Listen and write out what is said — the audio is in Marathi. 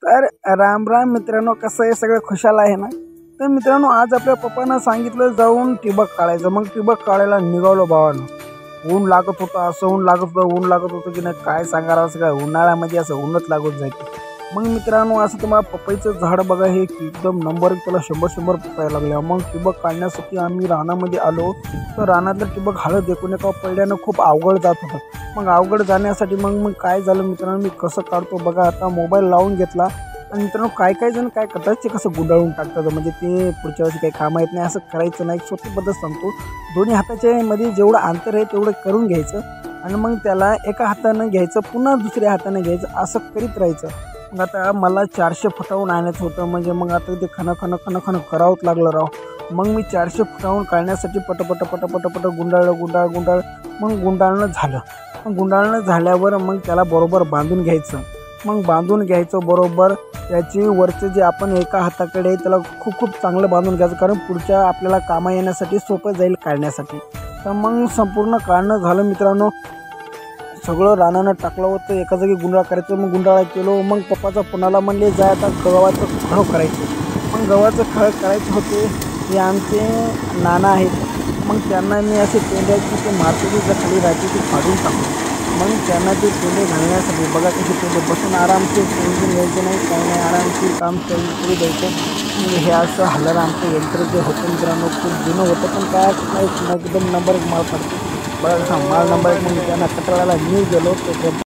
तर राम राम मित्रांनो, कसं आहे? सगळं खुशाल आहे ना? तर मित्रांनो, आज आपल्या पप्पांना सांगितलं जाऊन ठिबक काढायचं. मग ठिबक काढायला निघालो भावानं. ऊन लागत होतं, असं ऊन लागत होतं की नाही काय सांगायला. असं काय उन्हाळ्यामध्ये असं ऊनच लागून जायचं. मग मित्रांनो, असं तुम्हाला पपईचं झाड बघा, हे की एकदम नंबर त्याला 100 पपया लागल्या. मग ठिबक काढण्यासाठी आम्ही रानामध्ये आलो. तर रानातलं ठिबक हळद एकूण एका पहिल्यानं खूप अवघड जात होतं. मग अवघड जाण्यासाठी मग मग काय झालं मित्रांनो, मी कसं काढतो बघा. आता मोबाईल लावून घेतला आणि मित्रांनो, काय जण काय करतात, ते कसं गुंडाळून टाकतात. म्हणजे ते पुढच्या वर्षी काही कामा येत नाही, असं करायचं नाही. सोपी पद्धत सांगतो. दोन्ही हाताच्या मध्ये जेवढं अंतर आहे तेवढं करून घ्यायचं आणि मग त्याला एका हातानं घ्यायचं, पुन्हा दुसऱ्या हाताने घ्यायचं, असं करीत राहायचं. मग आता मला 400 फुटावून आणायचं होतं. म्हणजे मग आता ते खणं करावंच लागलं राव. मग मी 400 फुटावून काढण्यासाठी पट गुंडाळ. मग गुंडाळणं झालं. मग गुंडाळणं झाल्यावर मग त्याला बरोबर बांधून घ्यायचं. मग बांधून घ्यायचं बरोबर. त्याची वरचं जे आपण एका हाताकडे त्याला खूप चांगलं बांधून घ्यायचं, कारण पुढच्या आपल्याला कामा येण्यासाठी सोपं जाईल काढण्यासाठी. तर मग संपूर्ण काढणं झालं मित्रांनो. सगळं रानानं टाकलं होतं, एका जागी गुंडाळ करायचं. मग गुंडाळा केलो. मग पप्पाचा पुन्हाला म्हणले जाय आता गव्हाचं खळ करायचं. मग गव्हाचं खळ करायचे होते. हे आमचे नाना आहेत. मग त्यांना मी असे पेंड्याची ते मार्केटची खाली राहते ती फाडून टाकतो. मग त्यांना ते पेंडे घालण्यासाठी बघा कसे पेंडे बसून आरामशीर टेन्शन घ्यायचं नाही, काही नाही, आरामशीर काम करू द्यायचं. म्हणजे हे असं हलर आमचं यंत्र जे होतं मित्रांनो, खूप जुनं होतं, पण काय एकदम नंबर माल पडते बघा. कसा माल नंबर. मग त्यांना कटाळाला मी गेलो. तो